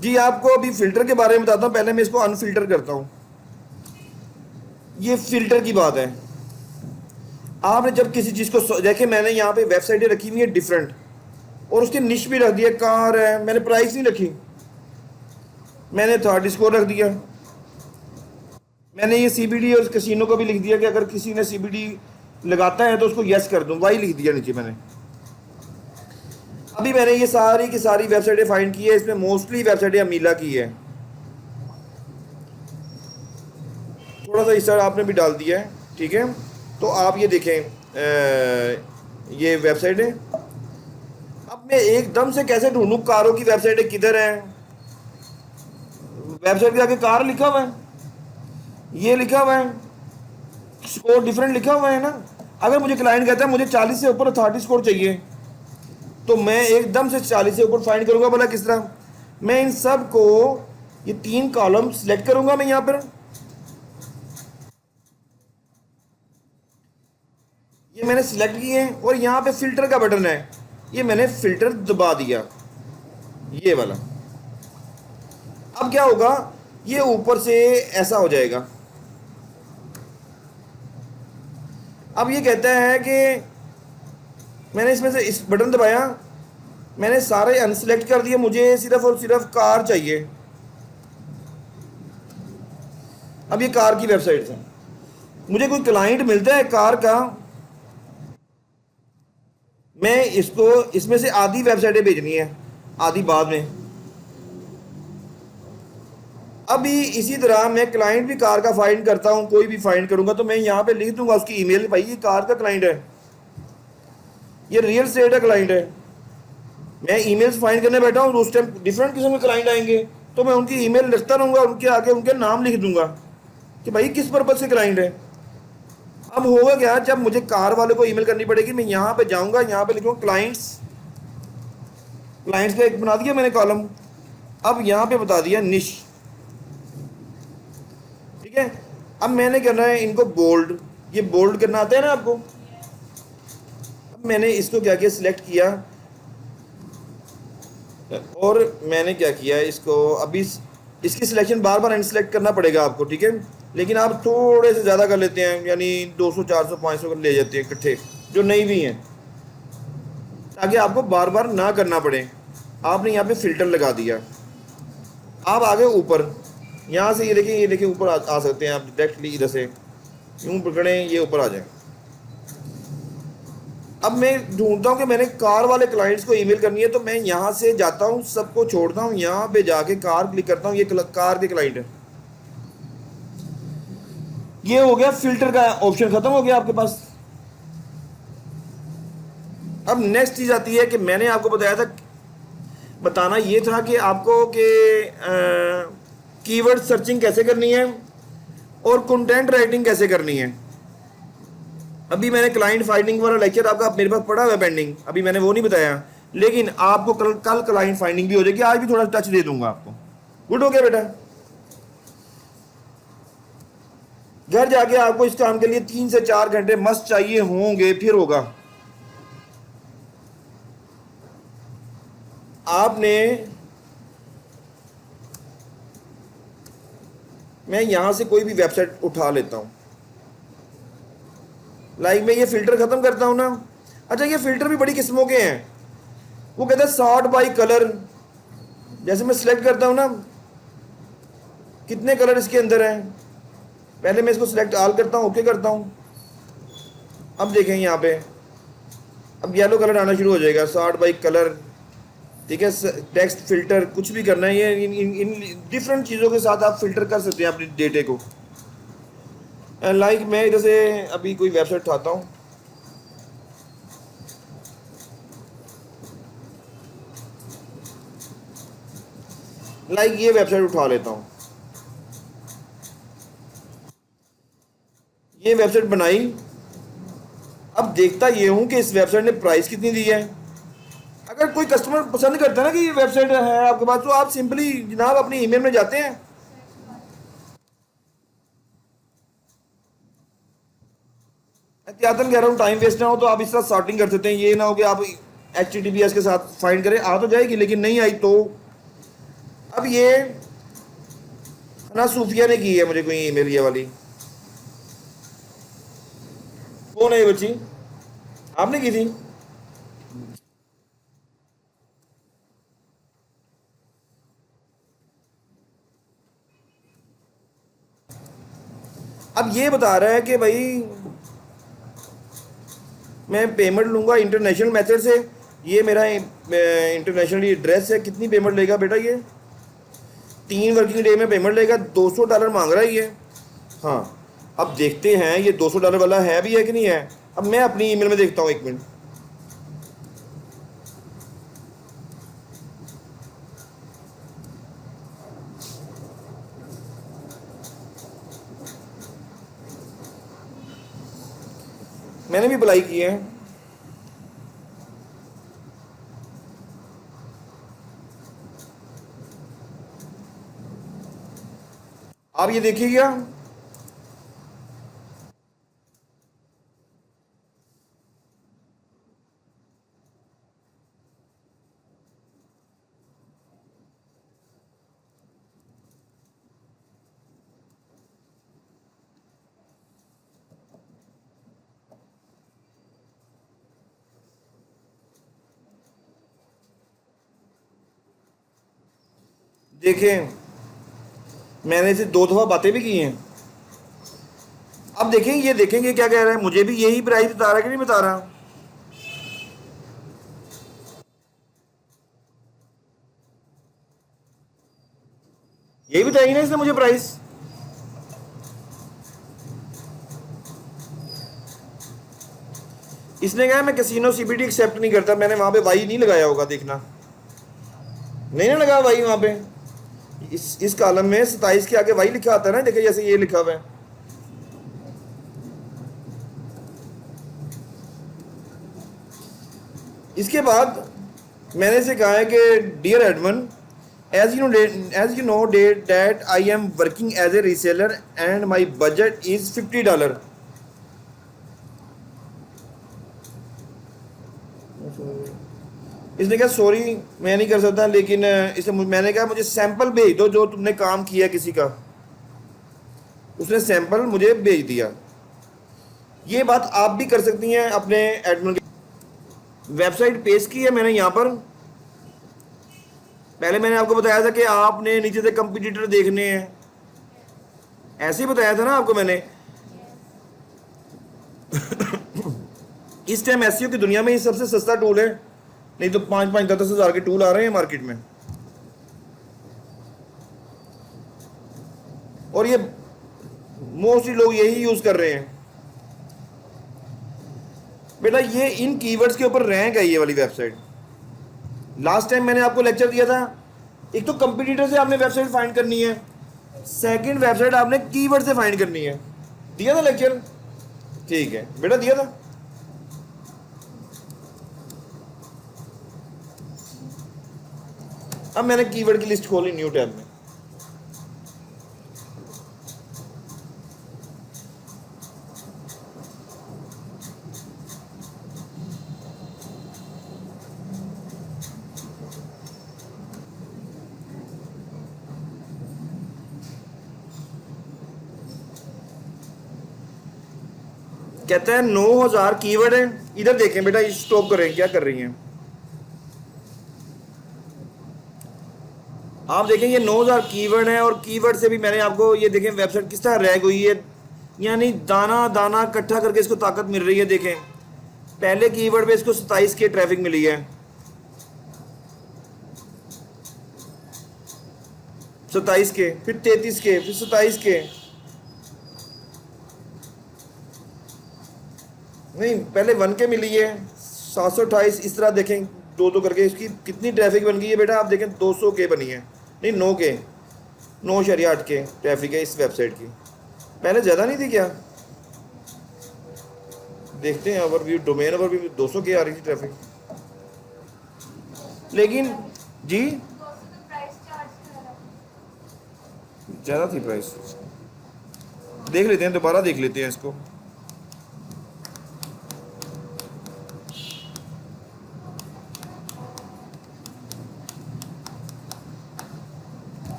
जी आपको अभी फ़िल्टर के बारे में बताता हूँ, पहले मैं इसको अनफ़िल्टर करता हूँ। ये फ़िल्टर की बात है। आपने जब किसी चीज़ को देखिए, मैंने यहाँ पे वेबसाइटें रखी हुई है डिफरेंट, और उसके निश भी रख दिया, कार है, मैंने प्राइस नहीं रखी, मैंने थर्ड स्कोर रख दिया। मैंने ये सीबीडी और कैसीनो का भी लिख दिया कि अगर किसी ने सीबीडी लगाता है तो उसको यस कर दूँ, वाई लिख दिया नीचे मैंने। अभी मैंने ये सारी की सारी वेबसाइटें फाइंड की है, इसमें मोस्टली वेबसाइटें अमीला की है। थोड़ा सा इस तरह आपने भी डाल दिया है, ठीक है। तो आप ये देखें, ये वेबसाइट है। अब मैं एकदम से कैसे ढूंढूं कारों की वेबसाइटें किधर हैं? वेबसाइट के आगे कार लिखा हुआ है, ये लिखा हुआ है, स्कोर डिफरेंट लिखा हुआ है ना। अगर मुझे क्लाइंट कहता है मुझे 40 से ऊपर अथॉरिटी स्कोर चाहिए, तो मैं एकदम से 40 से ऊपर फाइंड करूंगा। बोला किस तरह? मैं इन सब को, ये 3 कॉलम सिलेक्ट करूंगा मैं यहाँ पर, ये मैंने सिलेक्ट किए हैं, और यहाँ पे फिल्टर का बटन है, ये मैंने फिल्टर दबा दिया, ये वाला। अब क्या होगा, ये ऊपर से ऐसा हो जाएगा। अब ये कहता है कि मैंने इसमें से इस बटन दबाया, मैंने सारे अनसिलेक्ट कर दिए, मुझे सिर्फ और सिर्फ कार चाहिए। अब ये कार की वेबसाइट है, मुझे कोई क्लाइंट मिलता है कार का, मैं इसको इसमें से आधी वेबसाइटें भेजनी है, आधी बाद में। अभी इसी तरह मैं क्लाइंट भी कार का फाइंड करता हूँ, कोई भी फाइंड करूंगा तो मैं यहाँ पे लिख दूंगा उसकी ईमेल, भाई ये कार का क्लाइंट है, ये रियल एस्टेट का क्लाइंट है। मैं ईमेल्स फाइंड करने बैठा हूँ, उस टाइम डिफरेंट किस्म के क्लाइंट आएंगे, तो मैं उनकी ईमेल लिखता रहूँगा, उनके आगे उनके नाम लिख दूंगा कि भाई किस पर्पज़ से क्लाइंट है। अब होगा क्या, जब मुझे कार वाले को ईमेल करनी पड़ेगी, मैं यहाँ पे जाऊँगा, यहाँ पे लिखूँगा क्लाइंट्स, क्लाइंट्स का एक बना दिया मैंने कॉलम। अब यहाँ पे बता दिया निश, ठीक है। अब मैंने करना है इनको बोल्ड, ये बोल्ड करना आता है ना आपको। अब मैंने इसको क्या किया, सिलेक्ट किया, और मैंने क्या किया इसको, अभी इसकी सिलेक्शन बार बार अनसिलेक्ट करना पड़ेगा आपको, ठीक है। लेकिन आप थोड़े से ज़्यादा कर लेते हैं, यानी 200 400 500 ले जाते हैं इकट्ठे, जो नई भी हैं, ताकि आपको बार बार ना करना पड़े। आपने यहाँ पे फ़िल्टर लगा दिया, आप आगे ऊपर यहाँ से ये देखिए ऊपर आ सकते हैं आप डायरेक्टली, इधर से यूँ पकड़ें, ये ऊपर आ जाए। अब मैं ढूंढता हूँ कि मैंने कार वाले क्लाइंट्स को ईमेल करनी है, तो मैं यहाँ से जाता हूँ, सबको छोड़ता हूँ, यहाँ पे जाके कार क्लिक करता हूँ, ये कार के क्लाइंट है। ये हो गया, फिल्टर का ऑप्शन खत्म हो गया आपके पास। अब नेक्स्ट चीज आती है कि मैंने आपको बताया था, बताना ये था कि आपको कि कीवर्ड सर्चिंग कैसे करनी है और कंटेंट राइटिंग कैसे करनी है। अभी मैंने क्लाइंट फाइंडिंग वाला लेक्चर आपका मेरे पास पड़ा हुआ है पेंडिंग, अभी मैंने वो नहीं बताया, लेकिन आपको कल क्लाइंट फाइंडिंग भी हो जाएगी, आज भी थोड़ा टच दे दूंगा आपको। गुड हो गया बेटा। घर जाके आपको इस काम के लिए 3 से 4 घंटे मस्त चाहिए होंगे, फिर होगा। आपने, मैं यहां से कोई भी वेबसाइट उठा लेता हूं, लाइक मैं ये फिल्टर खत्म करता हूं ना। अच्छा, ये फिल्टर भी बड़ी किस्मों के हैं, वो कहता है सॉर्ट बाय कलर। जैसे मैं सिलेक्ट करता हूं ना, कितने कलर इसके अंदर हैं, पहले मैं इसको सिलेक्ट ऑल करता हूं, ओके करता हूं। अब देखें यहाँ पे, अब येलो कलर आना शुरू हो जाएगा, सॉर्ट बाय कलर, ठीक है। टेक्स्ट फिल्टर, कुछ भी करना है, ये इन डिफरेंट चीज़ों के साथ आप फिल्टर कर सकते हैं अपने डेटे को। लाइक मैं इधर से अभी कोई वेबसाइट उठाता हूँ, लाइक ये वेबसाइट उठा लेता हूँ, ये वेबसाइट बनाई। अब देखता ये हूँ कि इस वेबसाइट ने प्राइस कितनी दी है। अगर कोई कस्टमर पसंद करता है ना कि ये वेबसाइट है आपके पास, तो आप सिंपली जनाब अपनी ईमेल में जाते हैं, एहतियातन कह रहा हूँ टाइम वेस्ट ना हो, तो आप इस तरह सॉर्टिंग कर सकते हैं। ये ना हो कि आप HTTPS के साथ फाइंड करें, आ तो जाएगी लेकिन नहीं आई तो अब ये ना सूफिया ने की है मुझे कोई ईमेल ये वाली। कौन है ये बच्ची? आपने की थी? अब ये बता रहा है कि भाई मैं पेमेंट लूँगा इंटरनेशनल मेथड से। ये मेरा इंटरनेशनल एड्रेस है। कितनी पेमेंट लेगा बेटा ये? 3 वर्किंग डे में पेमेंट लेगा। $200 मांग रहा है ये। हाँ, अब देखते हैं ये $200 वाला है भी है कि नहीं है। अब मैं अपनी ईमेल में देखता हूँ, 1 मिनट। मैंने भी अप्लाई की है। आप ये देखिएगा। देखें, मैंने इसे 2 दफ़ा बातें भी की हैं। अब देखें, ये देखेंगे क्या कह रहा है। मुझे भी यही प्राइस बता रहा है कि नहीं बता रहा? यही बताइए ना इसने मुझे प्राइस। इसने कहा मैं कैसीनो सीबीडी एक्सेप्ट नहीं करता। मैंने वहां पे वाई नहीं लगाया होगा, देखना। नहीं ना लगा वाई वहां पे। इस कॉलम में 27 के आगे वाई लिखा आता है ना। देखिए जैसे ये लिखा हुआ है। इसके बाद मैंने इसे कहा है कि dear admin, as you know that that I am working as a reseller and my budget is $50। इसने कहा सॉरी मैं नहीं कर सकता, लेकिन इसे मैंने कहा मुझे सैंपल भेज दो जो तुमने काम किया किसी का। उसने सैंपल मुझे भेज दिया। ये बात आप भी कर सकती हैं अपने एडमिन की। वेबसाइट पेश की है मैंने यहाँ पर। पहले मैंने आपको बताया था कि आपने नीचे से कंपटीटर देखने हैं, ऐसे ही बताया था ना आपको मैंने। इस टाइम एसईओ की दुनिया में ये सबसे सस्ता टूल है। नहीं तो 5-5, 10-10 हज़ार के टूल आ रहे हैं मार्केट में। और ये मोस्टली लोग यही यूज कर रहे हैं। बेटा ये इन कीवर्ड्स के ऊपर रैंक है ये वाली वेबसाइट। लास्ट टाइम मैंने आपको लेक्चर दिया था। एक तो कंपटीटर से आपने वेबसाइट फाइंड करनी है, सेकंड वेबसाइट आपने कीवर्ड से फाइंड करनी है। दिया था लेक्चर? ठीक है बेटा, दिया था। अब मैंने कीवर्ड की लिस्ट खोली न्यू टैब में। कहता है 9,000 कीवर्ड है। इधर देखें बेटा, स्टॉप करें, क्या कर रही हैं आप? देखें ये 9,000 कीवर्ड है। और कीवर्ड से भी मैंने आपको ये देखें वेबसाइट किस तरह रैंक हुई है। यानी दाना दाना इकट्ठा करके इसको ताकत मिल रही है। देखें पहले कीवर्ड पे इसको 27 के ट्रैफिक मिली है, 27 के, फिर 33 के, फिर 27 के। नहीं, पहले 1 के मिली है, 728। इस तरह देखें दो करके इसकी कितनी ट्रैफिक बन गई है बेटा। आप देखें 200 के बनी है, नहीं 9 के, 9.8 के ट्रैफिक है इस वेबसाइट की। पहले ज़्यादा नहीं थी क्या? देखते हैं ओवरव्यू, डोमेन ओवरव्यू 200 के आ रही थी ट्रैफिक। लेकिन जी ज़्यादा थी प्राइस। देख लेते हैं, दोबारा देख लेते हैं इसको।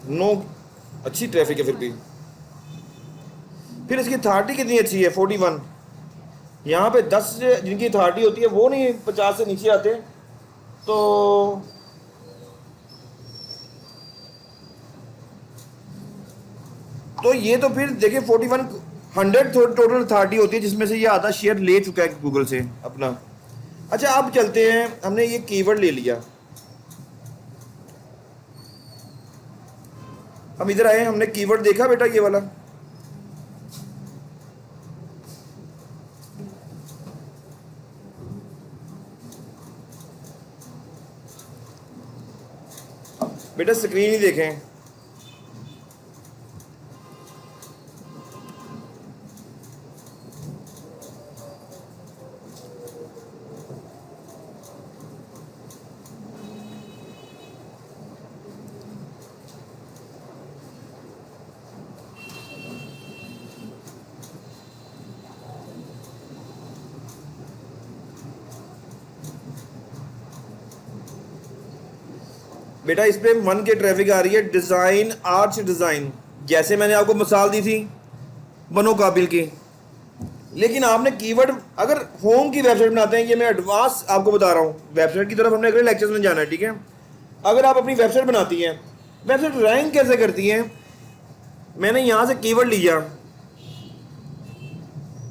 नो, अच्छी ट्रैफिक है फिर भी। फिर इसकी अथॉरिटी कितनी अच्छी है, 41। यहाँ पे 10 जिनकी अथॉरिटी होती है वो नहीं 50 से नीचे आते। तो ये तो फिर देखिए 41 100 टोटल अथॉरिटी होती है, जिसमें से ये आधा शेयर ले चुका है गूगल से अपना। अच्छा अब चलते हैं, हमने ये कीवर्ड ले लिया, हम इधर आए, हमने कीवर्ड देखा बेटा ये वाला, बेटा स्क्रीन ही देखें। बेटा इस पे 1 के ट्रैफिक आ रही है, डिज़ाइन आर्च डिज़ाइन, जैसे मैंने आपको मिसाल दी थी बनो काबिल की। लेकिन आपने कीवर्ड अगर होम की वेबसाइट बनाते हैं, ये मैं एडवांस आपको बता रहा हूँ, वेबसाइट की तरफ हमने अगले लेक्चर्स में जाना है, ठीक है। अगर आप अपनी वेबसाइट बनाती हैं, वेबसाइट रैंक कैसे करती है, मैंने यहाँ से कीवर्ड लिया,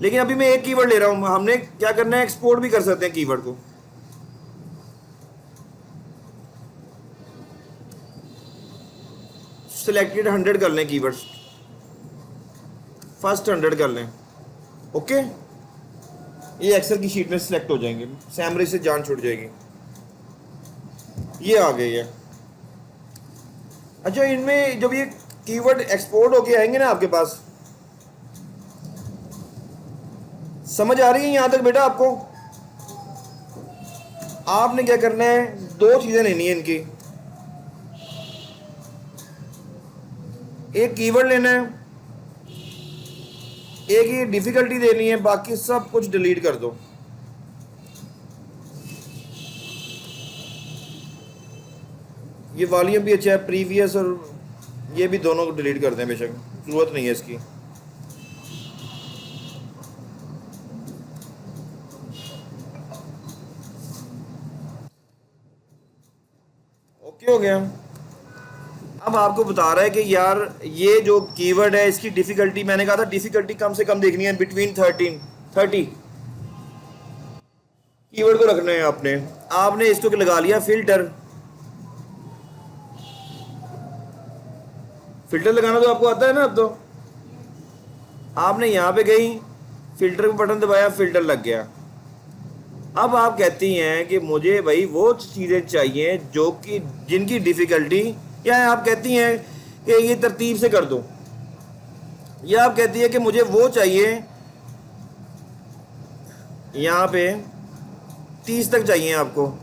लेकिन अभी मैं एक कीवर्ड ले रहा हूँ, हमने क्या करना है, एक्सपोर्ट भी कर सकते हैं कीवर्ड को। सिलेक्टेड 100 कर लें कीवर्ड्स, फर्स्ट 100 कर लें, ओके। ये एक्सेल की शीट में सिलेक्ट हो जाएंगे, सैमरी से जान छूट जाएगी, ये आ गई है। अच्छा इनमें जब ये कीवर्ड एक्सपोर्ट होके आएंगे ना आपके पास, समझ आ रही है यहां तक बेटा आपको? आपने क्या करना है, 2 चीजें लेनी है इनकी, एक कीवर्ड लेना है, एक ही डिफिकल्टी देनी है, बाकी सब कुछ डिलीट कर दो। ये वॉल्यूम भी अच्छा है, प्रीवियस और ये भी दोनों को डिलीट कर दें, बेशक जरूरत नहीं है इसकी। ओके हो गया। अब आपको बता रहा है कि यार ये जो कीवर्ड है इसकी डिफिकल्टी, मैंने कहा था डिफिकल्टी कम से कम देखनी है, बिटवीन 30 कीवर्ड को रखना है आपने। आपने इसको लगा लिया फिल्टर, फिल्टर लगाना तो आपको आता है ना अब तो। आपने यहाँ पे गई, फिल्टर का बटन दबाया, फिल्टर लग गया। अब आप कहती हैं कि मुझे भाई वो चीज़ें चाहिए जो कि जिनकी डिफ़िकल्टी, या आप कहती हैं कि ये तरतीब से कर दो, या आप कहती है कि मुझे वो चाहिए यहाँ पे 30 तक चाहिए आपको,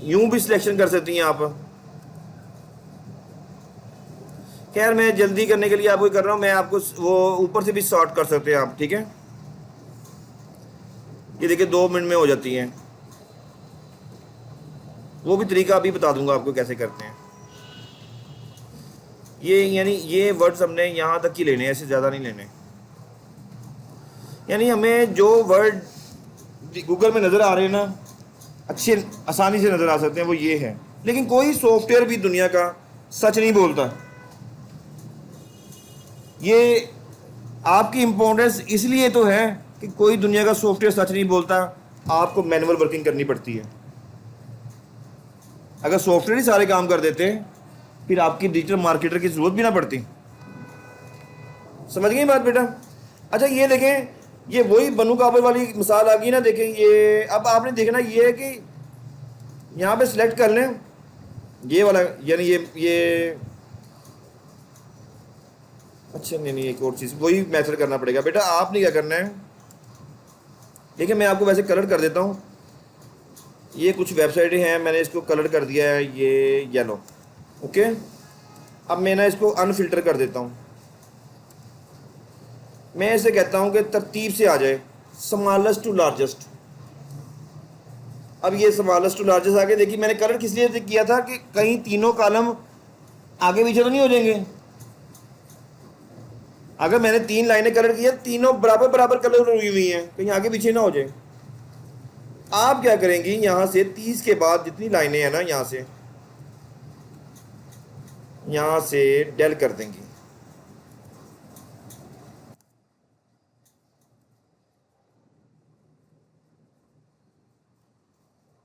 यूं भी सिलेक्शन कर सकती हैं आप। खैर मैं जल्दी करने के लिए आपको कर रहा हूँ, मैं आपको वो ऊपर से भी सॉर्ट कर सकते हैं आप, ठीक है। ये देखिए 2 मिनट में हो जाती हैं, वो भी तरीका अभी बता दूंगा आपको कैसे करते हैं। ये यानी ये वर्ड्स हमने यहाँ तक ही लेने हैं, ऐसे ज़्यादा नहीं लेने। यानी हमें जो वर्ड गूगल में नज़र आ रहे हैं ना, अच्छे आसानी से नज़र आ सकते हैं, वो ये है। लेकिन कोई सॉफ्टवेयर भी दुनिया का सच नहीं बोलता। ये आपकी इम्पोर्टेंस इसलिए तो है कि कोई दुनिया का सॉफ्टवेयर सच नहीं बोलता, आपको मैनुअल वर्किंग करनी पड़ती है। अगर सॉफ्टवेयर ही सारे काम कर देते फिर आपकी डिजिटल मार्केटर की ज़रूरत भी ना पड़ती। समझ गई बात बेटा? अच्छा ये देखें, ये वही बनु काबल वाली मिसाल आ गई ना। देखें ये, अब आपने देखना ये है कि यहाँ पे सिलेक्ट कर लें ये वाला, यानी ये अच्छा नहीं एक और चीज़, वही मेथड करना पड़ेगा बेटा। आपने क्या करना है, देखिए मैं आपको वैसे कलर कर देता हूँ। ये कुछ वेबसाइटें हैं, मैंने इसको कलर कर दिया है ये येलो, ओके। अब मैं ना इसको अनफिल्टर कर देता हूँ। मैं इसे कहता हूँ कि तरतीब से आ जाए, स्मॉलेस्ट टू लार्जेस्ट। अब ये स्मॉलेस्ट टू लार्जेस्ट आ गया। देखिए मैंने कलर किस लिए किया था कि कहीं तीनों कॉलम आगे पीछे तो नहीं हो जाएंगे? अगर मैंने 3 लाइनें कलर की है, तीनों बराबर बराबर कलर हुई हुई हैं, कहीं आगे पीछे ना हो जाए। आप क्या करेंगी, यहां से 30 के बाद जितनी लाइनें हैं ना, यहां से डेल कर देंगी।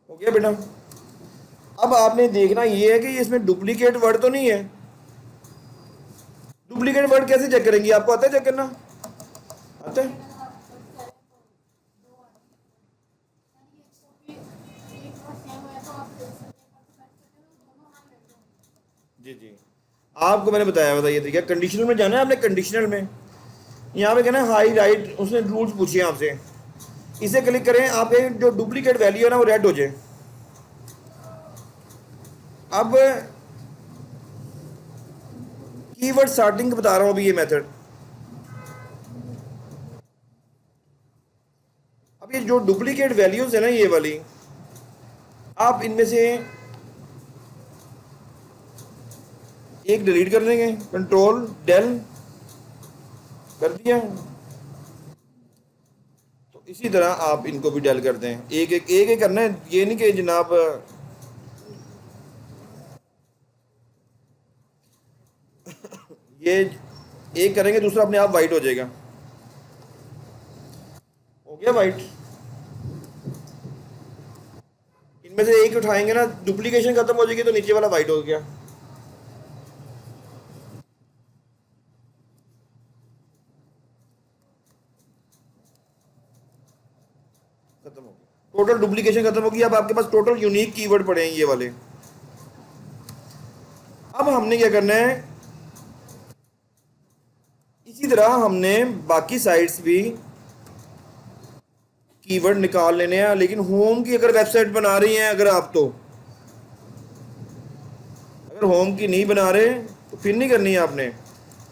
हो गया बेटा? अब आपने देखना ये है कि इसमें डुप्लीकेट वर्ड तो नहीं है। डुप्लीकेट वर्ड कैसे चेक करेंगी? आपको आता है चेक करना? आता है? जी जी, आपको मैंने बताया, बताइए तरीका। कंडीशनल में जाना है आपने, कंडीशनल में यहाँ पे कहना है हाई राइट, उसने रूल्स पूछे आपसे, इसे क्लिक करें, आपके जो डुप्लीकेट वैल्यू है ना वो रेड हो जाए। अब कीवर्ड सॉर्टिंग बता रहा हूँ अभी, ये मेथड। अब ये जो डुप्लीकेट वैल्यूज है ना, ये वाली, आप इनमें से एक डिलीट कर देंगे, कंट्रोल डेल कर दिया। तो इसी तरह आप इनको भी डेल कर दें, एक एक करना है, ये नहीं कि जनाब ये एक करेंगे दूसरा अपने आप वाइट हो जाएगा। हो गया वाइट? इनमें से एक उठाएंगे ना, डुप्लीकेशन खत्म हो जाएगी, तो नीचे वाला वाइट हो गया। खत्म हो गया, टोटल डुप्लीकेशन खत्म होगी। अब आपके पास टोटल यूनिक कीवर्ड पड़े हैं ये वाले। अब हमने क्या करना है, इसी तरह हमने बाकी साइट्स भी कीवर्ड निकाल लेने हैं। लेकिन होम की अगर वेबसाइट बना रही हैं अगर आप, तो अगर होम की नहीं बना रहे तो फिर नहीं करनी है आपने।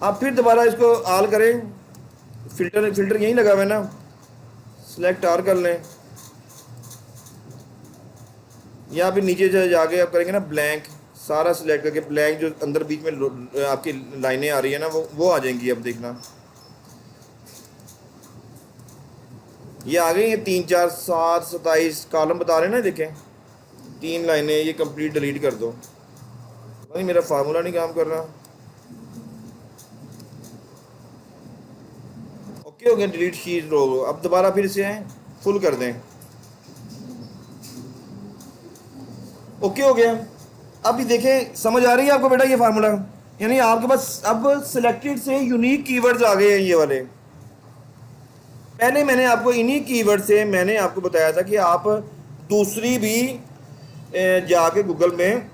आप फिर दोबारा इसको आल करें, फिल्टर फिल्टर यहीं लगा हुआ है ना, सिलेक्ट आर कर लें, या फिर नीचे जाके आप करेंगे ना ब्लैंक, सारा सिलेक्ट करके ब्लैंक, जो अंदर बीच में आपकी लाइनें आ रही है ना, वो आ जाएंगी। अब देखना ये आ गई है, 3 4 7 27 कॉलम बता रहे हैं ना, देखें 3 लाइनें, ये कंप्लीट डिलीट कर दो। नहीं, मेरा फार्मूला नहीं काम कर रहा। ओके हो गया, डिलीट शीट रो। अब दोबारा फिर से फुल कर दें। ओके हो गया। अब ये देखें, समझ आ रही है आपको बेटा ये फार्मूला? यानी आपके पास अब सिलेक्टेड से यूनिक कीवर्ड्स आ गए हैं ये वाले। पहले मैंने आपको इन्हीं कीवर्ड से मैंने आपको बताया था कि आप दूसरी भी जाके गूगल में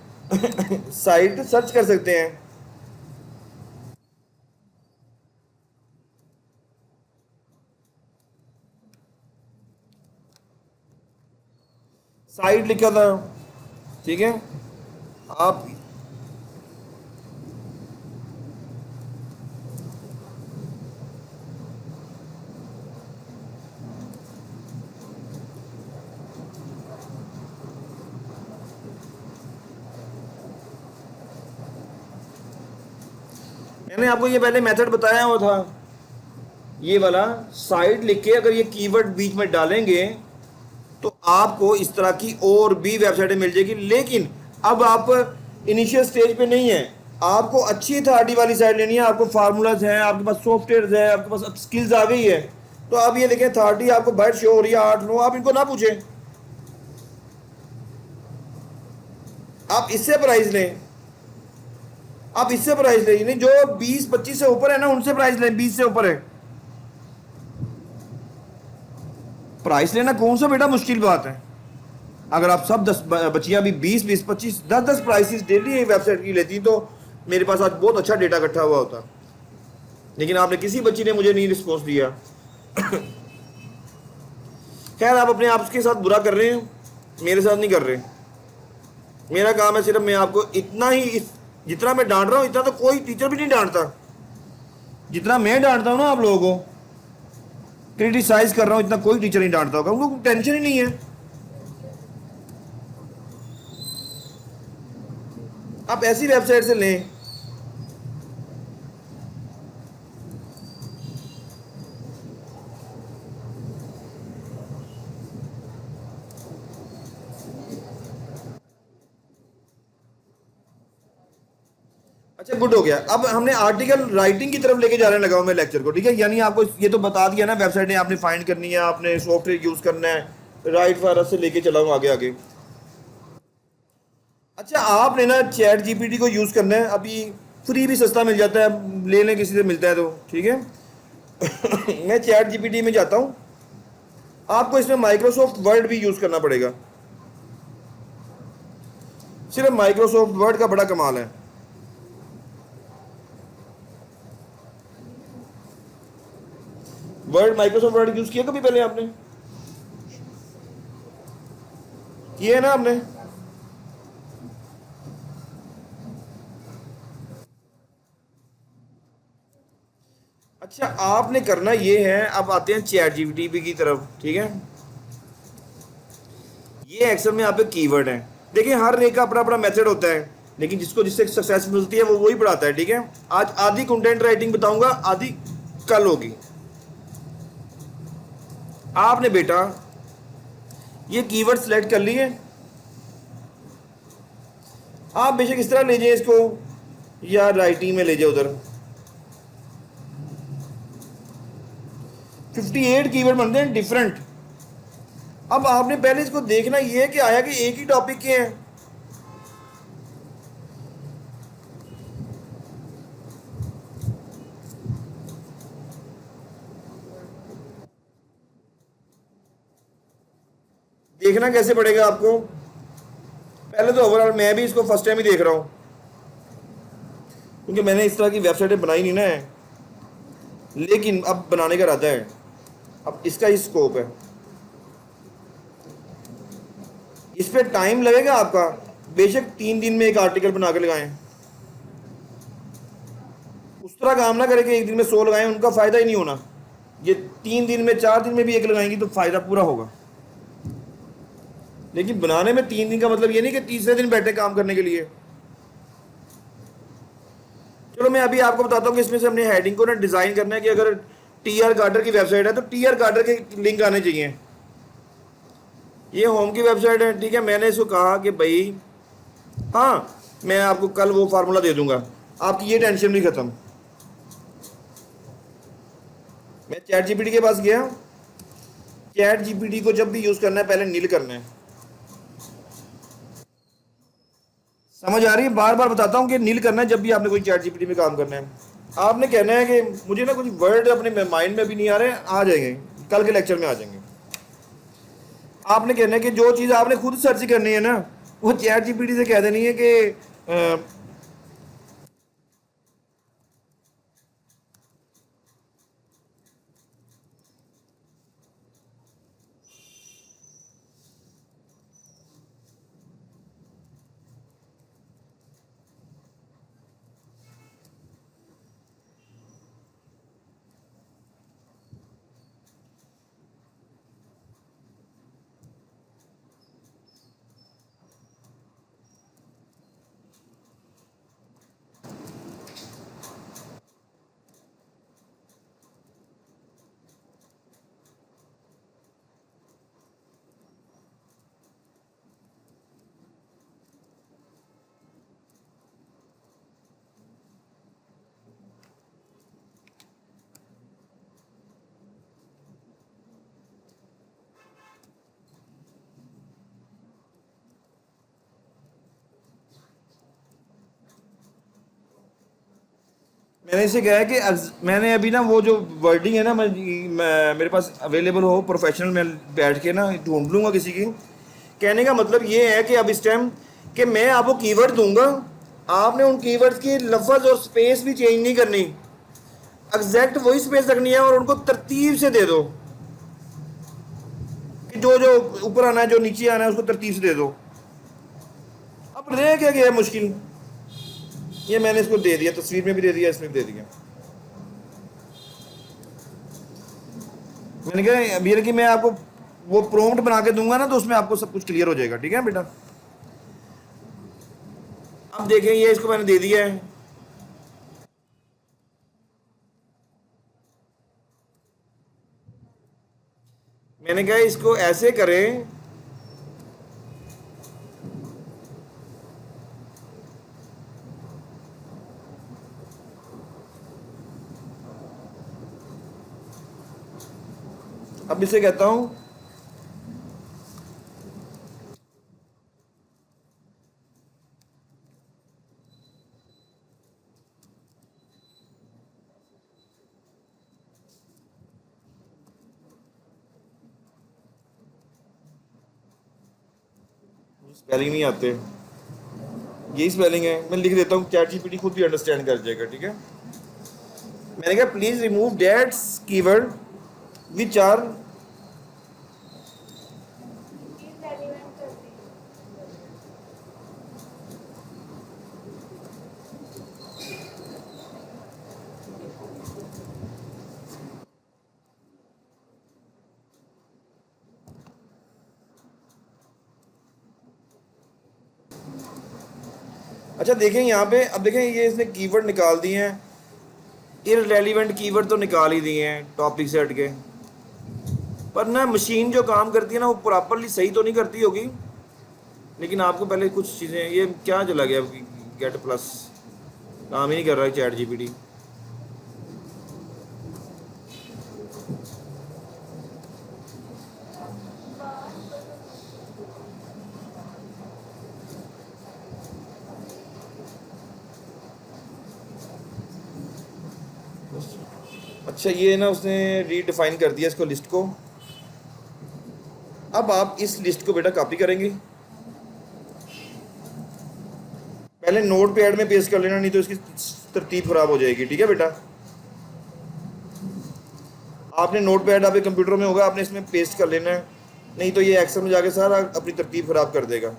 साइट सर्च कर सकते हैं। साइट लिखा था, ठीक है। आप मैंने आपको ये पहले मेथड बताया हुआ था, ये वाला साइट लिख के अगर ये कीवर्ड बीच में डालेंगे तो आपको इस तरह की और भी वेबसाइटें मिल जाएगी। लेकिन अब आप इनिशियल स्टेज पे नहीं है, आपको अच्छी अथॉरिटी वाली साइट लेनी है। आपको फार्मूलाज हैं, आपके पास सॉफ्टवेयर है, आपके पास स्किल्स आ गई है। तो अब ये देखें, अथॉरिटी आपको बाहर शो हो रही है 8 9, आप इनको ना पूछें, आप इससे प्राइस लें। आप इससे प्राइस लें, नहीं जो 20 25 से ऊपर है ना उनसे प्राइस लें, 20 से ऊपर है प्राइस लेना कौन सा बेटा मुश्किल बात है। अगर आप सब 10 बच्चियां भी 20 20 25 10 10 प्राइसेस डेली वेबसाइट की लेती तो मेरे पास आज बहुत अच्छा डेटा इकट्ठा हुआ होता। लेकिन आपने किसी बच्ची ने मुझे नहीं रिस्पॉन्स दिया। खैर, आप अपने आप के साथ बुरा कर रहे हैं, मेरे साथ नहीं कर रहे। मेरा काम है सिर्फ मैं आपको इतना ही, जितना मैं डांट रहा हूँ इतना तो कोई टीचर भी नहीं डांटता। जितना मैं डांटता हूँ ना आप लोगों को, क्रिटिसाइज कर रहा हूँ, इतना कोई टीचर नहीं डांटता होगा, उनको टेंशन ही नहीं है। आप ऐसी वेबसाइट से लें अच्छा गुड हो गया। अब हमने आर्टिकल राइटिंग की तरफ लेके जाने लगा हूं मैं लेक्चर को, ठीक है। यानी आपको ये तो बता दिया ना, वेबसाइटें आपने फाइंड करनी है, आपने सॉफ्टवेयर यूज करना है, राइट फायर से लेके चला हूं आगे आगे। अच्छा आपने ना चैट जीपीटी को यूज करना है, अभी फ्री भी सस्ता मिल जाता है, ले लें किसी से मिलता है तो, ठीक है। मैं चैट जीपीटी में जाता हूँ, आपको इसमें माइक्रोसॉफ्ट वर्ड भी यूज करना पड़ेगा। सिर्फ माइक्रोसॉफ्ट वर्ड का बड़ा कमाल है। वर्ड, माइक्रोसॉफ्ट वर्ड यूज किया कभी पहले आपने? किया है ना आपने? अच्छा आपने करना ये है, अब आते हैं चैट जीपीटी की तरफ, ठीक है। ये एक्सेल में आप कीवर्ड है, देखिए हर एक का अपना अपना मेथड होता है, लेकिन जिसको जिससे सक्सेस मिलती है वो वही पढ़ाता है, ठीक है। आज आधी कंटेंट राइटिंग बताऊंगा, आधी कल होगी। आपने बेटा ये कीवर्ड सेलेक्ट कर लिए, आप बेशक इस तरह ले जाइए इसको, या राइटिंग में ले जाए उधर। 58 कीवर्ड बनते हैं डिफरेंट। अब आपने पहले इसको देखना ये है कि आया कि एक ही टॉपिक के हैं। देखना कैसे पड़ेगा आपको, पहले तो ओवरऑल मैं भी इसको फर्स्ट टाइम ही देख रहा हूं, क्योंकि मैंने इस तरह की वेबसाइटें बनाई नहीं ना है, लेकिन अब बनाने का इरादा है। अब इसका ही स्कोप है, इस पर टाइम लगेगा आपका, बेशक 3 दिन में एक आर्टिकल बना के लगाएं। उस तरह काम ना करें कि एक दिन में 100 लगाएं, उनका फायदा ही नहीं होना। ये 3 दिन में 4 दिन में भी एक लगाएंगी तो फायदा पूरा होगा। लेकिन बनाने में 3 दिन का मतलब ये नहीं कि तीसरे दिन बैठे काम करने के लिए। चलो मैं अभी आपको बताता हूँ कि इसमें से हमने हेडिंग को ना डिजाइन करना है कि अगर टीआर गार्डर की वेबसाइट है तो टीआर गार्डर के लिंक आने चाहिए। ये होम की वेबसाइट है, ठीक है। मैंने इसको कहा कि भाई हाँ मैं आपको कल वो फार्मूला दे दूंगा, आपकी ये टेंशन भी खत्म। मैं चैट जीपीटी के पास गया, चैट जीपीटी को जब भी यूज करना है पहले नील करना है। समझ आ रही है? बार बार बताता हूँ कि नील करना है जब भी आपने कोई चैट जीपीटी में काम करना है। आपने कहना है कि मुझे ना कुछ वर्ड अपने माइंड में भी नहीं आ रहे, आ जाएंगे कल के लेक्चर में आ जाएंगे। आपने कहना है कि जो चीज़ आपने खुद सर्च करनी है ना, वो चैट जीपीटी से कह देनी है कि मैंने इसे कहा है कि मैंने अभी ना वो जो वर्डिंग है ना, मेरे पास अवेलेबल हो प्रोफेशनल, मैं बैठ के ना ढूंढ लूँगा किसी की। कहने का मतलब ये है कि अब इस टाइम कि मैं आपको कीवर्ड दूंगा, आपने उन कीवर्ड्स की लफ्ज़ और स्पेस भी चेंज नहीं करनी, एग्जैक्ट वही स्पेस रखनी है और उनको तरतीब से दे दो कि जो जो ऊपर आना है जो नीचे आना है उसको तरतीब से दे दो। अब रह क्या गया मुश्किल, ये मैंने इसको दे दिया, तस्वीर में भी दे दिया, इसमें भी दे दिया। मैंने कहा अभी कि मैं आपको वो प्रॉम्प्ट बना के दूंगा ना तो उसमें आपको सब कुछ क्लियर हो जाएगा, ठीक है बेटा। अब देखें ये इसको मैंने दे दिया है, मैंने कहा इसको ऐसे करें इसे कहता हूँ स्पेलिंग नहीं आते, यही स्पेलिंग है, मैं लिख देता हूँ, चैट जीपीटी खुद भी अंडरस्टैंड कर जाएगा, ठीक है। मैंने कहा please remove that's keyword which are, अच्छा देखें यहाँ पे, अब देखें ये इसने कीवर्ड निकाल दिए हैं, इररेलेवेंट कीवर्ड तो निकाल ही दिए हैं टॉपिक से हट के, पर ना मशीन जो काम करती है ना वो प्रॉपरली सही तो नहीं करती होगी, लेकिन आपको पहले कुछ चीज़ें, ये क्या चला गया गेट प्लस, काम ही नहीं कर रहा है चैट जीपीटी। अच्छा ये ना उसने रीडिफाइन कर दिया इसको, लिस्ट को। अब आप इस लिस्ट को बेटा कॉपी करेंगे, पहले नोट पैड में पेस्ट कर लेना, नहीं तो इसकी तरतीब खराब हो जाएगी, ठीक है बेटा। आपने नोट पैड आपके कंप्यूटर में होगा, आपने इसमें पेस्ट कर लेना है, नहीं तो ये एक्सेल में जाके सारा अपनी तरतीब खराब कर देगा।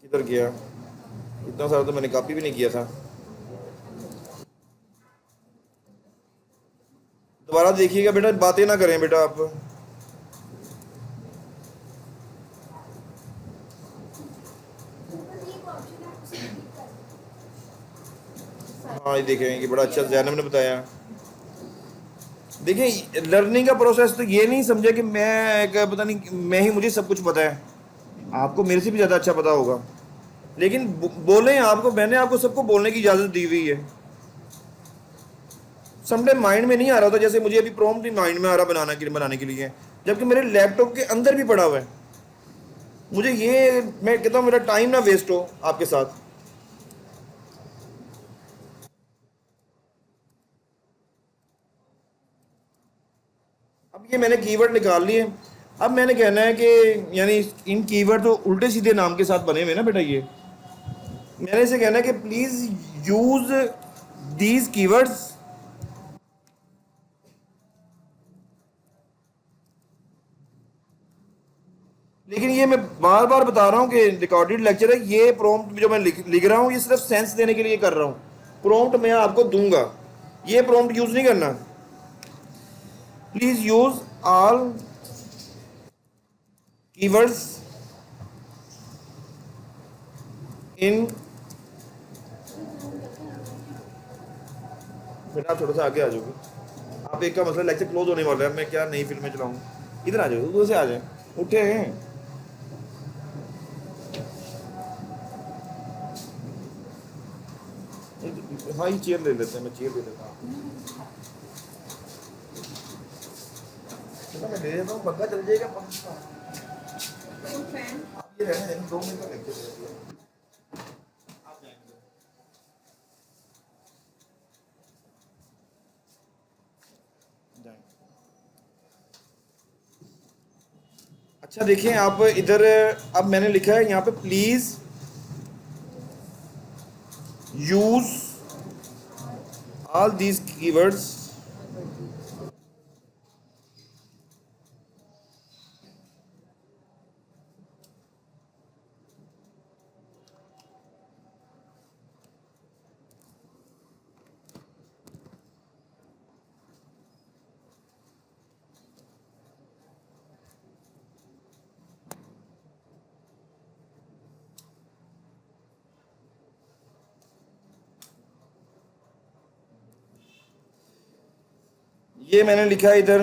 किधर गया, इतना सारा तो मैंने कॉपी भी नहीं किया था। दोबारा देखिएगा बेटा, बातें ना करें बेटा आप। हाँ ये देखें, ये बड़ा अच्छा जैनब ने बताया। देखिए लर्निंग का प्रोसेस तो ये नहीं समझे कि मैं एक पता नहीं, मैं ही, मुझे सब कुछ पता है, आपको मेरे से भी ज़्यादा अच्छा पता होगा, लेकिन बोलें आपको, मैंने आपको सबको बोलने की इजाज़त दी हुई है। समटाइम माइंड में नहीं आ रहा होता, जैसे मुझे अभी प्रॉम्प्ट नहीं माइंड में आ रहा बनाने के लिए, जबकि मेरे लैपटॉप के अंदर भी पड़ा हुआ है। मुझे ये, मैं कहता हूँ मेरा टाइम ना वेस्ट हो आपके साथ। अब ये मैंने कीवर्ड निकाल लिए, अब मैंने कहना है कि यानी इन कीवर्ड तो उल्टे सीधे नाम के साथ बने हुए ना बेटा, ये मैंने इसे कहना है कि प्लीज यूज दीज कीवर्ड्स, लेकिन ये मैं बार बार बता रहा हूँ कि रिकॉर्डेड लेक्चर है, ये प्रॉम्प्ट जो मैं लिख रहा हूँ ये सिर्फ सेंस देने के लिए कर रहा हूँ, प्रॉम्प्ट मैं आपको दूंगा, ये प्रॉम्प्ट यूज नहीं करना। Please use all keywords in, बेटा आप थोड़ा सा आगे आ जाओगे, आप एक का मतलब लेक्चर क्लोज होने वाला है, मैं क्या नई फिल्में चलाऊँ, इधर आ जाओ, उधर से आ जाए, उठे हैं। हाँ ये चेयर ले लेते हैं, मैं चेयर ले लेता हूँ, चलो मैं ले लेता हूँ, पंखा चल जाएगा पंखा, आप ये रहने देंगे 2 मिनट का लेक्चर दे दिया, आप जाएंगे। अच्छा देखिए आप इधर, अब मैंने लिखा है यहाँ पे please use all these keywords ये मैंने लिखा है इधर,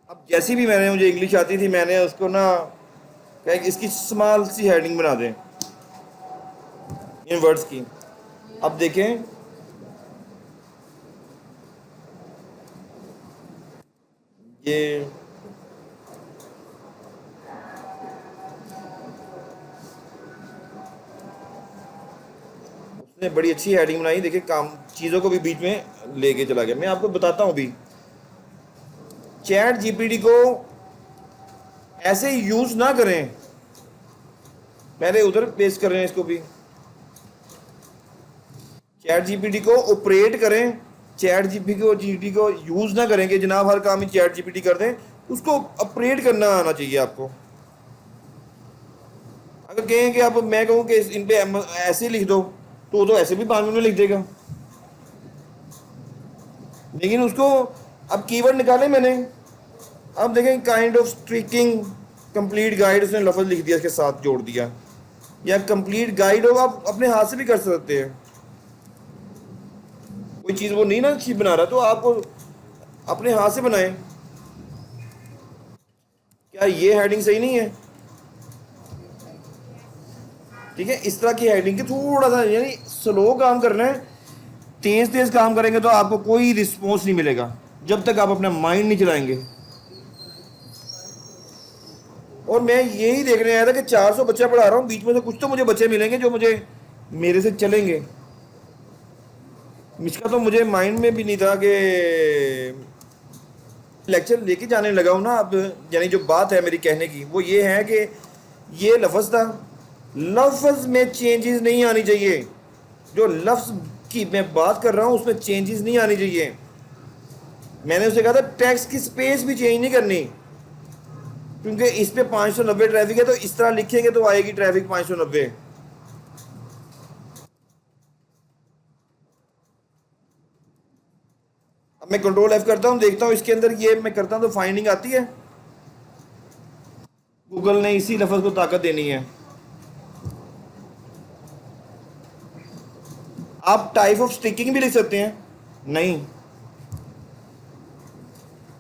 अब जैसी भी मैंने मुझे इंग्लिश आती थी मैंने उसको ना कहा कि इसकी स्मॉल सी हेडिंग बना दें इन वर्ड्स की। अब देखें ये उसने बड़ी अच्छी हेडिंग बनाई, देखिए काम चीज़ों को भी बीच में लेके चला गया। मैं आपको बताता हूँ भी, चैट जीपीटी को ऐसे यूज ना करें, पहले उधर पेश कर रहे हैं इसको भी। चैट जीपीटी को ऑपरेट करें, चैट जीपीटी को यूज ना करें कि जनाब हर काम ही चैट जीपीटी कर दें, उसको ऑपरेट करना आना चाहिए आपको। अगर कहें कि अब मैं कहूँ कि इन पे ऐसे लिख दो तो वो तो ऐसे भी 5 मिनट में लिख देगा, लेकिन उसको अब कीवर्ड निकाले मैंने। अब देखें kind of striking complete guide उसने लफ्ज़ लिख दिया, इसके साथ जोड़ दिया। या कंप्लीट गाइड हो आप अपने हाथ से भी कर सकते हैं, कोई चीज़ वो नहीं ना अच्छी बना रहा तो आपको अपने हाथ से बनाएं। क्या ये हेडिंग सही नहीं है? ठीक है, इस तरह की हेडिंग के थोड़ा सा यानी स्लो काम करना है। तेज तेज काम करेंगे तो आपको कोई रिस्पॉन्स नहीं मिलेगा जब तक आप अपना माइंड नहीं चलाएंगे। और मैं यही देखने आया था कि 400 बच्चा पढ़ा रहा हूँ, बीच में से कुछ तो मुझे बच्चे मिलेंगे जो मुझे मेरे से चलेंगे। इसका तो मुझे माइंड में भी नहीं था कि लेक्चर लेके जाने लगा हूँ ना अब। यानी जो बात है मेरी कहने की वो ये है कि ये लफ्ज़ था, लफ्ज़ में चेंजेस नहीं आनी चाहिए। जो लफ्ज़ की मैं बात कर रहा हूँ उसमें चेंजेस नहीं आनी चाहिए। मैंने उसे कहा था टेक्स्ट की स्पेस भी चेंज नहीं करनी, क्योंकि इस पे 590 ट्रैफिक है तो इस तरह लिखेंगे तो आएगी ट्रैफिक 590। अब मैं कंट्रोल F करता हूँ, देखता हूँ इसके अंदर ये मैं करता हूँ तो फाइंडिंग आती है। गूगल ने इसी लफ्ज़ को ताकत देनी है। आप टाइप ऑफ स्टिकिंग भी लिख सकते हैं, नहीं,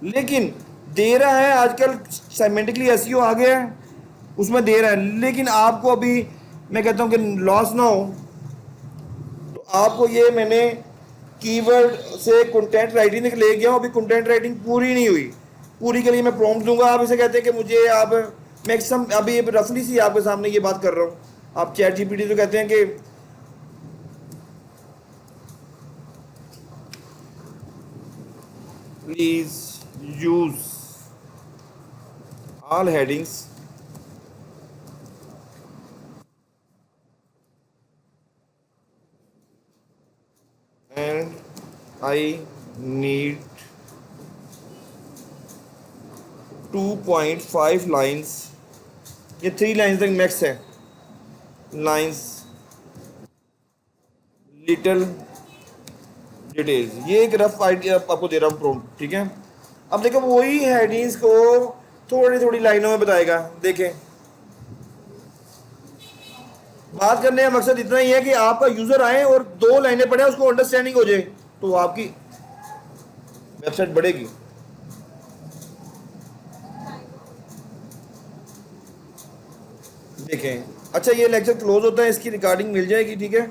लेकिन दे रहा है आजकल सेमेंटिकली एसईओ आ गया है उसमें दे रहा है, लेकिन आपको अभी मैं कहता हूँ कि लॉस ना हो तो आपको ये मैंने कीवर्ड से कंटेंट राइटिंग तक ले गया हूँ। अभी कंटेंट राइटिंग पूरी नहीं हुई, पूरी के लिए मैं प्रॉम्प्ट दूंगा। आप इसे कहते हैं कि मुझे आप मैक्सिमम अभी रफली सी आपके सामने ये बात कर रहा हूँ। आप चैट जीपीटी तो कहते हैं कि please use all headings and I need 2.5 lines, ये 3 लाइन्स तक मैक्स है। लाइन्स लिटिल डिटेल्स, ये एक रफ आइडिया आपको दे रहा हूँ प्रॉम्प्ट, ठीक है। अब देखो वही हेडिंग्स को थोड़ी थोड़ी लाइनों में बताएगा। देखें बात करने का मकसद इतना ही है कि आपका यूजर आए और 2 लाइनें पढ़े उसको अंडरस्टैंडिंग हो जाए तो आपकी वेबसाइट बढ़ेगी। देखें अच्छा ये लेक्चर क्लोज होता है, इसकी रिकॉर्डिंग मिल जाएगी, ठीक है।